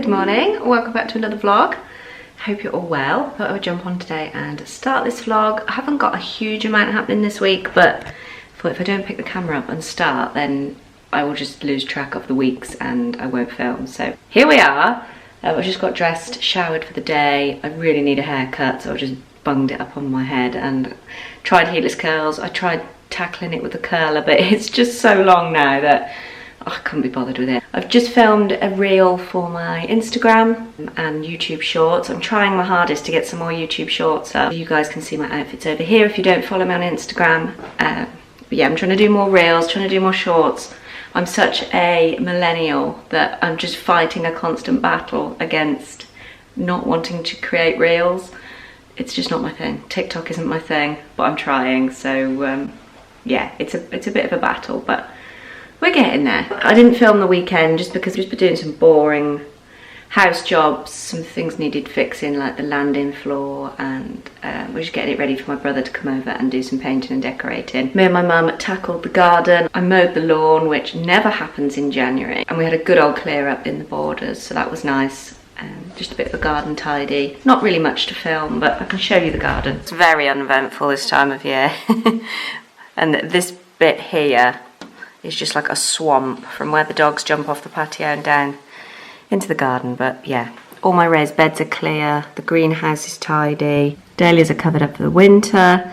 Good morning, welcome back to another vlog. Hope you're all well. Thought I would jump on today and start this vlog. I haven't got a huge amount happening this week, but I thought if I don't pick the camera up and start, then I will just lose track of the weeks and I won't film. So here we are. I just got dressed, showered for the day. I really need a haircut, so I just bunged it up on my head and tried heatless curls. I tried tackling it with a curler, but it's just so long now that I couldn't be bothered with it. I've just filmed a reel for my Instagram and YouTube shorts. I'm trying my hardest to get some more YouTube shorts up. You guys can see my outfits over here if you don't follow me on Instagram. But yeah, I'm trying to do more reels, trying to do more shorts. I'm such a millennial that I'm just fighting a constant battle against not wanting to create reels. It's just not my thing. TikTok isn't my thing, but I'm trying. So yeah, it's a bit of a battle, but we're getting there. I didn't film the weekend just because I've just been doing some boring house jobs. Some things needed fixing, like the landing floor, and we're just getting it ready for my brother to come over and do some painting and decorating. Me and my mum tackled the garden. I mowed the lawn, which never happens in January, and we had a good old clear up in the borders, so that was nice. Just a bit of a garden tidy. Not really much to film, but I can show you the garden. It's very uneventful this time of year. And this bit here is just like a swamp from where the dogs jump off the patio and down into the garden. But yeah, all my raised beds are clear, the greenhouse is tidy, dahlias are covered up for the winter.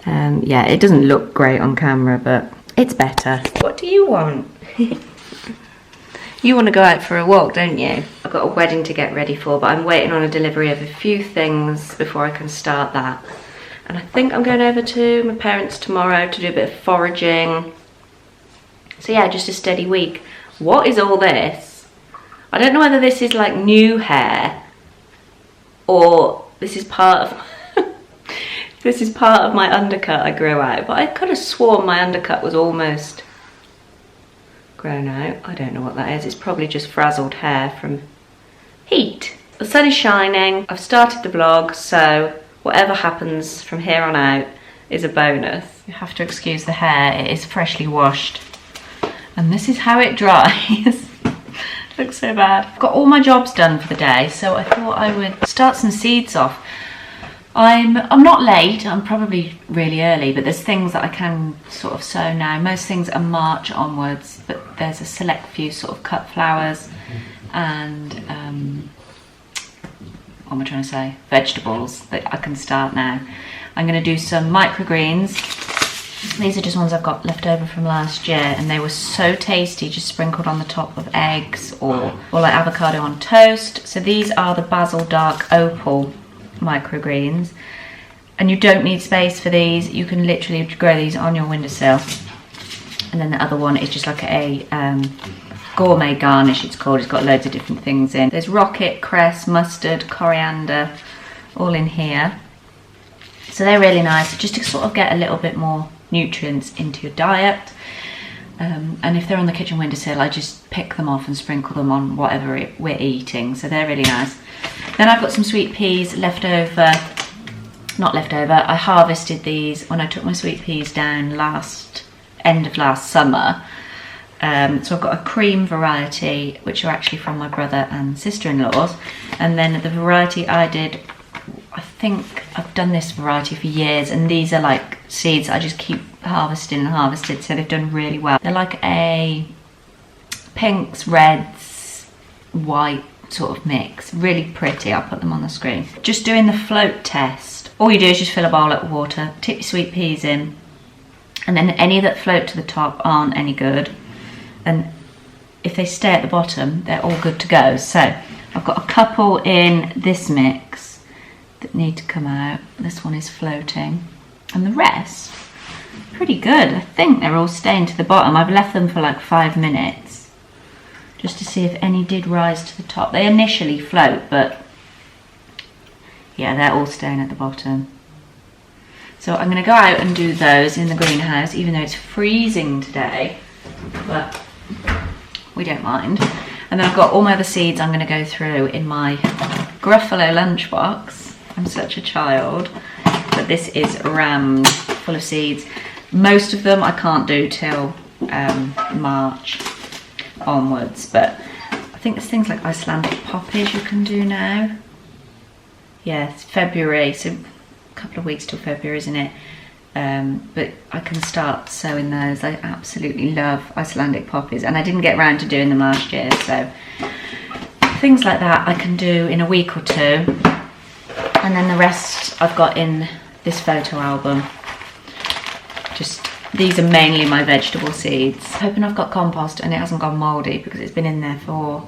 Yeah, it doesn't look great on camera, but it's better. What do you want? You want to go out for a walk, don't you? I've got a wedding to get ready for, but I'm waiting on a delivery of a few things before I can start that. And I think I'm going over to my parents tomorrow to do a bit of foraging. So yeah, just a steady week. What is all this? I don't know whether this is like new hair or this is part of this is part of my undercut I grew out, but I could have sworn my undercut was almost grown out. I don't know what that is. It's probably just frazzled hair from heat. The sun is shining. I've started the vlog, so whatever happens from here on out is a bonus. You have to excuse the hair. It is freshly washed. And this is how it dries. Looks so bad. I've got all my jobs done for the day, so I thought I would start some seeds off. I'm not late, I'm probably really early, but there's things that I can sort of sow now. Most things are March onwards, but there's a select few sort of cut flowers and what am I trying to say? Vegetables that I can start now. I'm going to do some microgreens. These are just ones I've got left over from last year, and they were so tasty, just sprinkled on the top of eggs or like avocado on toast. So these are the Basil Dark Opal microgreens, and you don't need space for these. You can literally grow these on your windowsill. And then the other one is just like a gourmet garnish, it's called. It's got loads of different things in. There's rocket, cress, mustard, coriander, all in here. So they're really nice, just to sort of get a little bit more nutrients into your diet. And if they're on the kitchen windowsill, I just pick them off and sprinkle them on whatever we're eating. So they're really nice. Then I've got some sweet peas left over. Not left over, I harvested these when I took my sweet peas down end of last summer. So I've got a cream variety, which are actually from my brother and sister-in-laws. And then the variety I did, I think I've done this variety for years, and these are like seeds I just keep harvesting and harvested, so they've done really well. They're like a pinks, reds, white sort of mix. Really pretty. I'll put them on the screen. Just doing the float test. All you do is just fill a bowl up with water, tip your sweet peas in, and then any that float to the top aren't any good. And if they stay at the bottom, they're all good to go. So I've got a couple in this mix that need to come out. This one is floating, and the rest pretty good. I think they're all staying to the bottom. I've left them for like 5 minutes just to see if any did rise to the top. They initially float, but yeah, they're all staying at the bottom. So I'm going to go out and do those in the greenhouse, even though it's freezing today, but we don't mind. And then I've got all my other seeds I'm going to go through in my Gruffalo lunchbox. I'm such a child, but this is rammed full of seeds. Most of them I can't do till March onwards, but think there's things like Icelandic poppies you can do now. Yeah, it's February, so a couple of weeks till February, isn't it? But I can start sowing those. I absolutely love Icelandic poppies, and I didn't get around to doing them last year, so things like that I can do in a week or two. And then the rest I've got in this photo album. Just, these are mainly my vegetable seeds. Hoping I've got compost and it hasn't gone mouldy because it's been in there for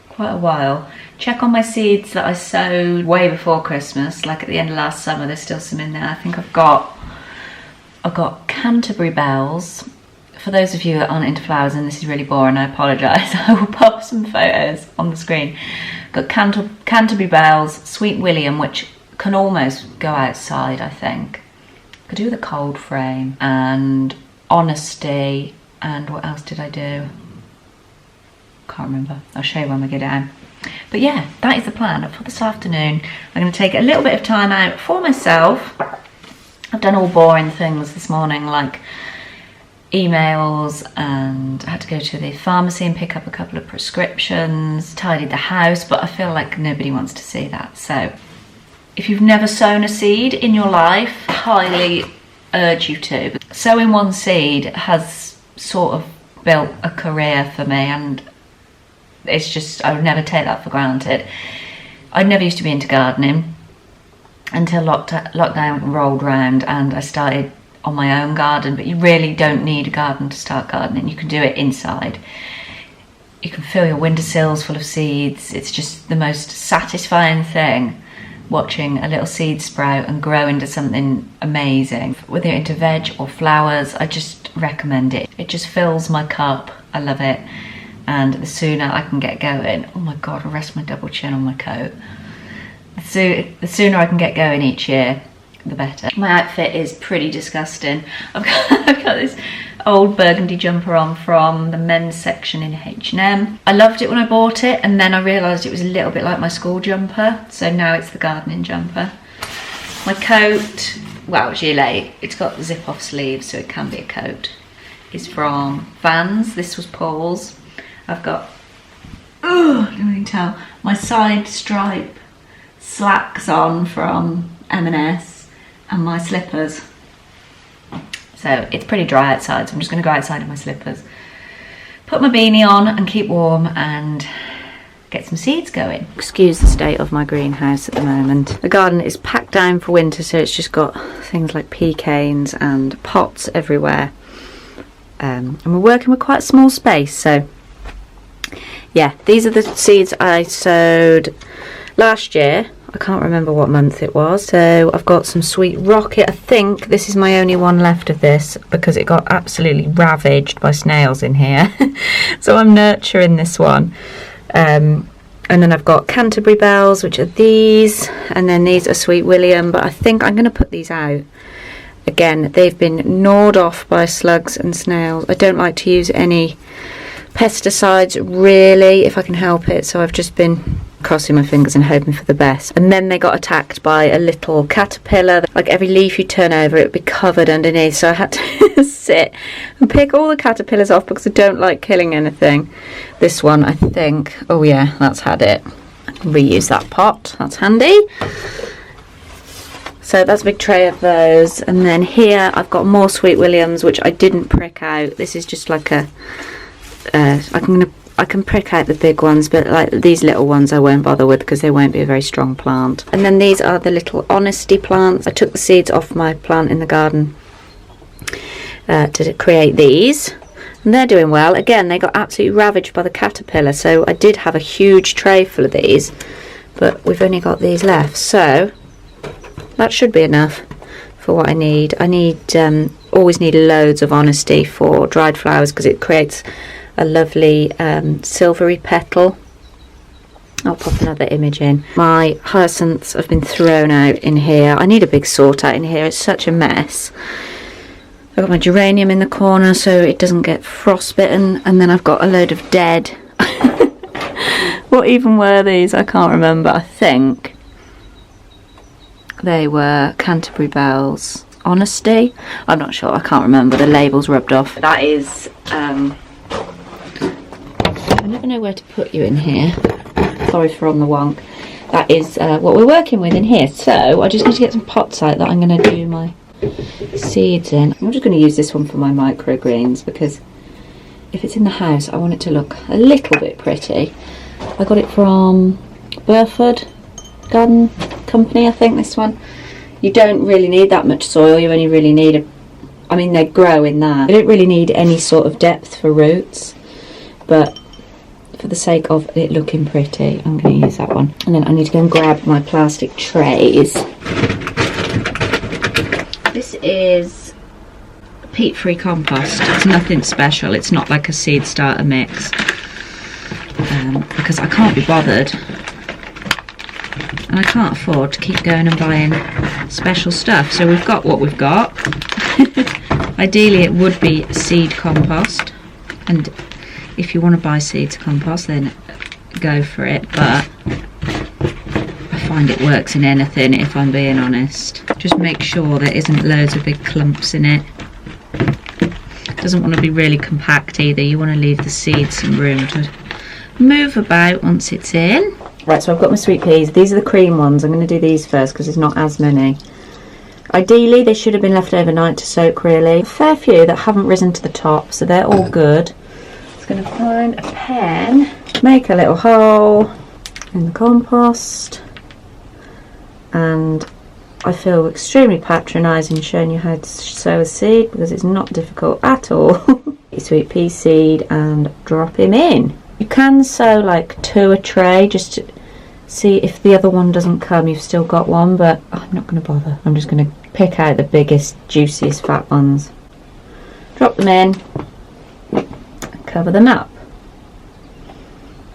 quite a while. Check on my seeds that I sowed way before Christmas, like at the end of last summer. There's still some in there. I think I've got Canterbury bells. For those of you that aren't into flowers, and this is really boring, I apologise, I will pop some photos on the screen. Got Canterbury bells, Sweet William, which can almost go outside, I think. Could do with a cold frame, and Honesty, and what else did I do? Can't remember. I'll show you when we get down. But yeah, that is the plan for this afternoon. I'm going to take a little bit of time out for myself. I've done all boring things this morning, like emails, and I had to go to the pharmacy and pick up a couple of prescriptions, tidied the house, but I feel like nobody wants to see that. So if you've never sown a seed in your life, I highly urge you to. Sowing one seed has sort of built a career for me, and it's just, I would never take that for granted. I never used to be into gardening until lockdown rolled round, and I started on my own garden. But you really don't need a garden to start gardening. You can do it inside. You can fill your windowsills full of seeds. It's just the most satisfying thing, watching a little seed sprout and grow into something amazing. Whether you're into veg or flowers, I just recommend it. It just fills my cup. I love it. And the sooner I can get going, oh my god, I'll rest my double chin on my coat. The sooner I can get going each year, the better. My outfit is pretty disgusting. I've got this old burgundy jumper on from the men's section in H&M. I loved it when I bought it, and then I realised it was a little bit like my school jumper, so now it's the gardening jumper. My coat, well, it's gilet. It's got zip-off sleeves, so it can be a coat. It's from Vans. This was Paul's. I've got, oh, I don't even tell, my side stripe slacks on from M&S, and my slippers. So it's pretty dry outside, so I'm just going to go outside in my slippers, put my beanie on and keep warm and get some seeds going. Excuse the state of my greenhouse at the moment. The garden is packed down for winter, so it's just got things like pecans and pots everywhere. And we're working with quite a small space, so yeah, these are the seeds I sowed last year. I can't remember what month it was. So I've got some Sweet Rocket. I think this is my only one left of this because it got absolutely ravaged by snails in here. So I'm nurturing this one. And then I've got Canterbury bells, which are these. And then these are Sweet William, but I think I'm going to put these out. Again, they've been gnawed off by slugs and snails. I don't like to use any pesticides really if I can help it, so I've just been crossing my fingers and hoping for the best. And then they got attacked by a little caterpillar. Like every leaf you turn over, it would be covered underneath, so I had to sit and pick all the caterpillars off because I don't like killing anything. This one, I think, oh yeah, that's had it. I can reuse that pot, that's handy. So that's a big tray of those. And then here I've got more Sweet Williams, which I didn't prick out. This is just like a I can prick out the big ones, but like these little ones I won't bother with because they won't be a very strong plant. And then these are the little Honesty plants. I took the seeds off my plant in the garden to create these, and they're doing well. Again, they got absolutely ravaged by the caterpillar, so I did have a huge tray full of these, but we've only got these left, so that should be enough for what I need. Always need loads of Honesty for dried flowers because it creates a lovely silvery petal. I'll pop another image in. My hyacinths have been thrown out in here. I need a big sort out in here. It's such a mess. I've got my geranium in the corner so it doesn't get frostbitten, and then I've got a load of dead. What even were these? I can't remember. I think they were Canterbury bells. Honesty? I'm not sure. I can't remember. The label's rubbed off. That is I never know where to put you in here. Sorry for on the wonk. That is what we're working with in here. So I just need to get some pots out that I'm going to do my seeds in. I'm just going to use this one for my microgreens because if it's in the house I want it to look a little bit pretty. I got it from Burford Garden Company, I think, this one. You don't really need that much soil, you only really need I mean, they grow in that. They don't really need any sort of depth for roots, but for the sake of it looking pretty, I'm going to use that one. And then I need to go and grab my plastic trays. This is peat-free compost. It's nothing special. It's not like a seed starter mix, because I can't be bothered. And I can't afford to keep going and buying special stuff. So we've got what we've got. Ideally it would be seed compost, and if you want to buy seeds compost then go for it, but I find it works in anything, if I'm being honest. Just make sure there isn't loads of big clumps in it. Doesn't want to be really compact either. You want to leave the seeds some room to move about once it's in. Right, so I've got my sweet peas. These are the cream ones. I'm going to do these first because there's not as many. Ideally they should have been left overnight to soak, really. A fair few that haven't risen to the top, so they're all good. Just going to find a pen, make a little hole in the compost, and I feel extremely patronising showing you how to sow a seed because it's not difficult at all. Sweet pea seed and drop him in. You can sow like 2 a tray just to see if the other one doesn't come, you've still got one, but I'm not going to bother. I'm just going to pick out the biggest, juiciest, fat ones. Drop them in, and cover them up.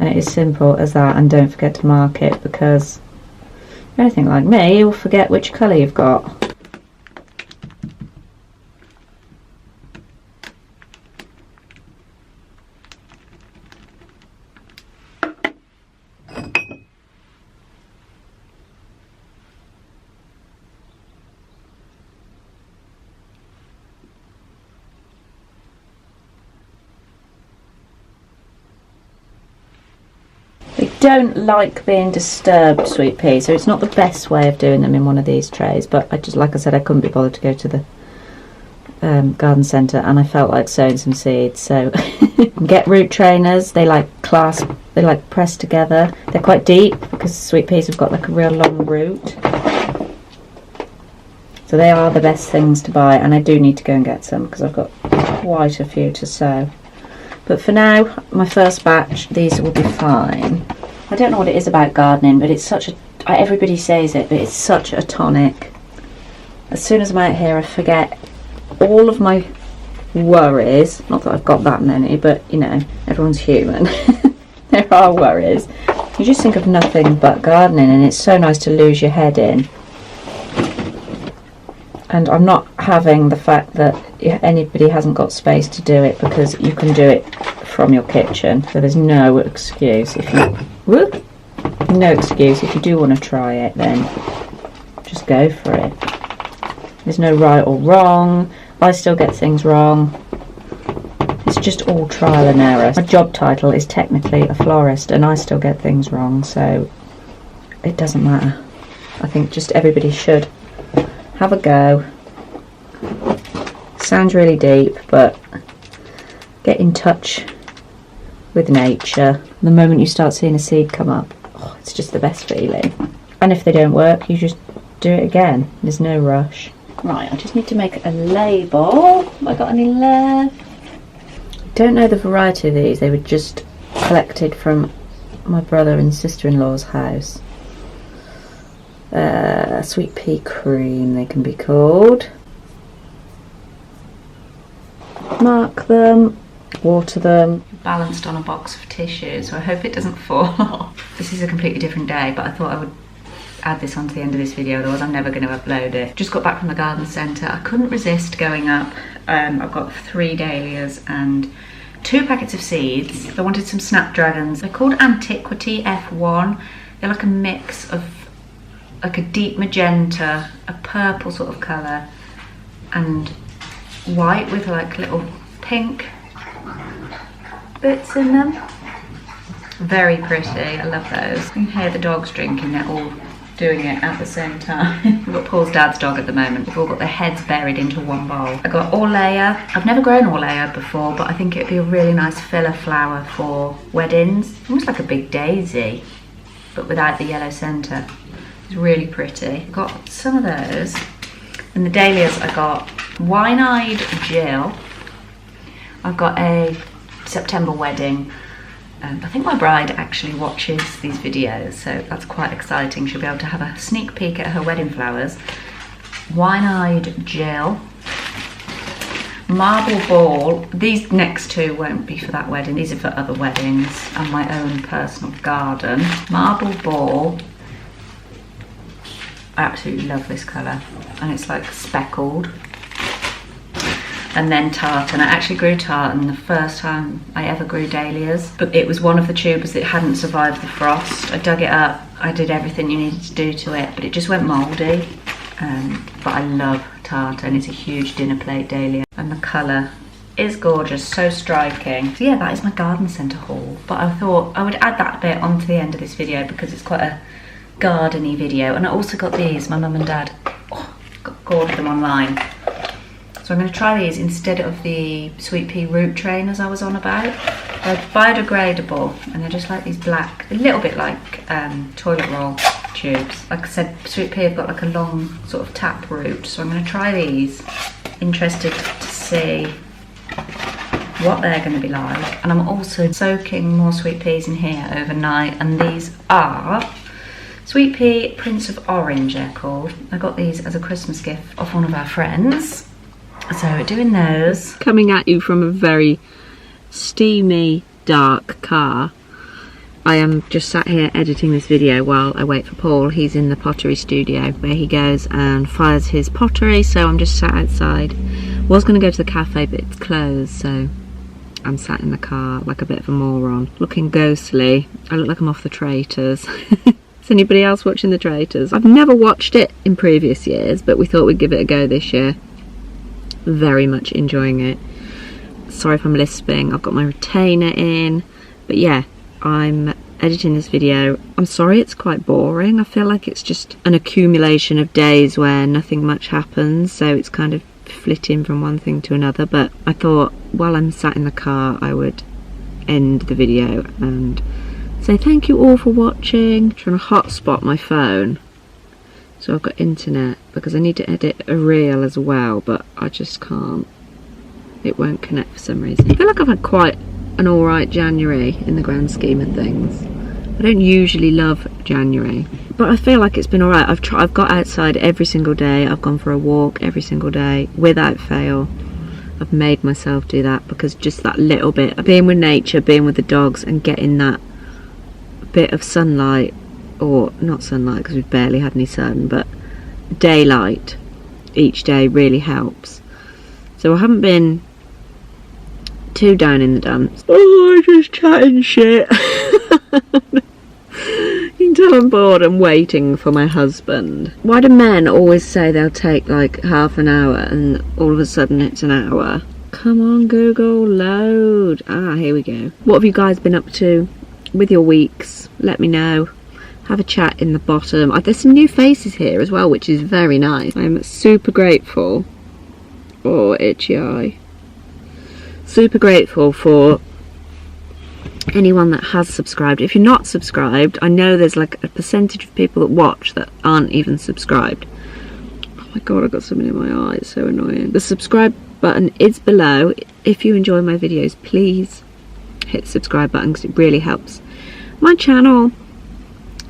And it is simple as that, and don't forget to mark it because if you're anything like me, you'll forget which colour you've got. Don't like being disturbed, sweet pea, so it's not the best way of doing them in one of these trays, but I just, like I said, I couldn't be bothered to go to the garden centre and I felt like sowing some seeds, so get root trainers. They like clasp, they like press together. They're quite deep because sweet peas have got like a real long root, so they are the best things to buy, and I do need to go and get some because I've got quite a few to sow. But for now, my first batch, these will be fine. I don't know what it is about gardening, but it's such a, everybody says it, but it's such a tonic. As soon as I'm out here, I forget all of my worries. Not that I've got that many, but you know, everyone's human. There are worries. You just think of nothing but gardening, and it's so nice to lose your head in. And I'm not having the fact that anybody hasn't got space to do it, because you can do it from your kitchen, so there's no excuse if you do want to try it, then just go for it. There's no right or wrong. I still get things wrong. It's just all trial and error. My job title is technically a florist and I still get things wrong, so it doesn't matter. I think just everybody should have a go. Sounds really deep, but get in touch with nature. The moment you start seeing a seed come up, oh, it's just the best feeling. And if they don't work, you just do it again. There's no rush. Right, I just need to make a label. Have I got any left? I don't know the variety of these. They were just collected from my brother and sister-in-law's house. Sweet pea cream, they can be called. Mark them, water them. Balanced on a box of tissue, so I hope it doesn't fall off. This is a completely different day, but I thought I would add this onto the end of this video, otherwise I'm never going to upload it. Just got back from the garden centre. I couldn't resist going up. I've got 3 dahlias and 2 packets of seeds. I wanted some snapdragons. They're called Antiquity F1. They're like a mix of like a deep magenta, a purple sort of colour, and white with like little pink bits in them. Very pretty, I love those. You can hear the dogs drinking, they're all doing it at the same time. We've got Paul's dad's dog at the moment. They've all got their heads buried into one bowl. I got Orlea. I've never grown Orlea before, but I think it'd be a really nice filler flower for weddings. Almost like a big daisy, but without the yellow centre. It's really pretty. I got some of those. And the dahlias, I got Wine-Eyed Jill. I've got a September wedding. I think my bride actually watches these videos, so that's quite exciting. She'll be able to have a sneak peek at her wedding flowers. Wine-Eyed Jill. Marble Ball. These next two won't be for that wedding. These are for other weddings and my own personal garden. Marble Ball. I absolutely love this colour. And it's like speckled. And then tartan. I actually grew tartan the first time I ever grew dahlias, but it was one of the tubers that hadn't survived the frost. I dug it up, I did everything you needed to do to it, but it just went mouldy. But I love tartan. It's a huge dinner plate dahlia, and the colour is gorgeous, so striking. So yeah, that is my garden centre haul, but I thought I would add that bit onto the end of this video because it's quite a garden-y video. And I also got these, my mum and dad ordered them online. So I'm going to try these instead of the sweet pea root trainers I was on about. They're biodegradable and they're just like these black, a little bit like toilet roll tubes. Like I said, sweet pea have got like a long sort of tap root. So I'm going to try these. Interested to see what they're going to be like. And I'm also soaking more sweet peas in here overnight. And these are Sweet Pea Prince of Orange, they're called. I got these as a Christmas gift off one of our friends. So we're doing those. Coming at you from a very steamy, dark car. I am just sat here editing this video while I wait for Paul. He's in the pottery studio where he goes and fires his pottery, so I'm just sat outside. Was going to go to the cafe, but it's closed, so I'm sat in the car like a bit of a moron, looking ghostly. I look like I'm off The Traitors. Is anybody else watching The Traitors? I've never watched it in previous years, but we thought we'd give it a go this year. Very much enjoying it. Sorry if I'm lisping, I've got my retainer in, but yeah, I'm editing this video. I'm sorry it's quite boring. I feel like it's just an accumulation of days where nothing much happens, so it's kind of flitting from one thing to another, but I thought while I'm sat in the car I would end the video and say thank you all for watching. I'm trying to hotspot my phone so I've got internet because I need to edit a reel as well, but I just can't. It won't connect for some reason. I feel like I've had quite an alright January in the grand scheme of things. I don't usually love January, but I feel like it's been alright. I've got outside every single day. I've gone for a walk every single day without fail. I've made myself do that because just that little bit of being with nature, being with the dogs and getting that bit of sunlight, or not sunlight because we've barely had any sun, but daylight each day really helps. So I haven't been too down in the dumps. Oh, I'm just chatting shit. You can tell I'm bored. I'm waiting for my husband. Why do men always say they'll take like half an hour and all of a sudden it's an hour? Come on Google, load. Ah, here we go. What have you guys been up to with your weeks? Let me know. Have a chat in the bottom. There's some new faces here as well, which is very nice. I'm super grateful. Oh, itchy eye. Super grateful for anyone that has subscribed. If you're not subscribed, I know there's like a percentage of people that watch that aren't even subscribed. Oh my god, I've got something in my eye, it's so annoying. The subscribe button is below. If you enjoy my videos, please hit the subscribe button because it really helps my channel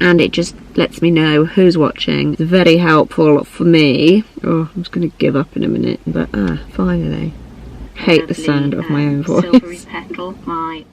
and it just lets me know who's watching. It's very helpful for me. Oh, I'm just going to give up in a minute, but finally. Hate the sound of my own voice. Silvery petal, my